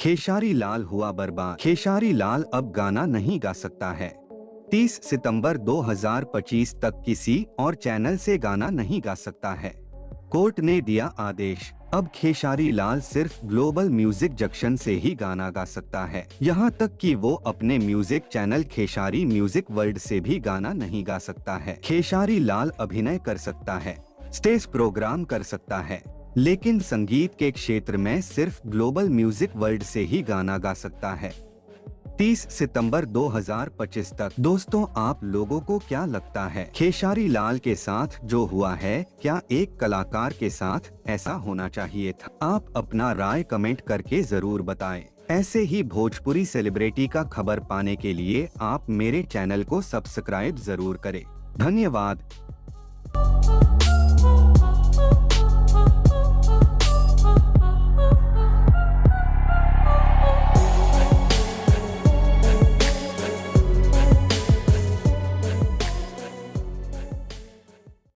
खेसारी लाल हुआ बर्बाद। खेसारी लाल अब गाना नहीं गा सकता है। 30 सितंबर 2025 तक किसी और चैनल से गाना नहीं गा सकता है। कोर्ट ने दिया आदेश, अब खेसारी लाल सिर्फ ग्लोबल म्यूजिक जंक्शन से ही गाना गा सकता है। यहाँ तक कि वो अपने music channel Khesari music world से भी गाना नहीं गा सकता है। खेसारी लाल अभिनय कर सकता है, स्टेज प्रोग्राम कर सकता है, लेकिन संगीत के क्षेत्र में सिर्फ ग्लोबल म्यूजिक वर्ल्ड से ही गाना गा सकता है। 30 सितंबर 2025 तक। दोस्तों, आप लोगों को क्या लगता है, खेसारी लाल के साथ जो हुआ है, क्या एक कलाकार के साथ ऐसा होना चाहिए था? आप अपना राय कमेंट करके जरूर बताएं। ऐसे ही भोजपुरी सेलिब्रिटी का खबर पाने के लिए आप मेरे चैनल को सब्सक्राइब जरूर करें। धन्यवाद।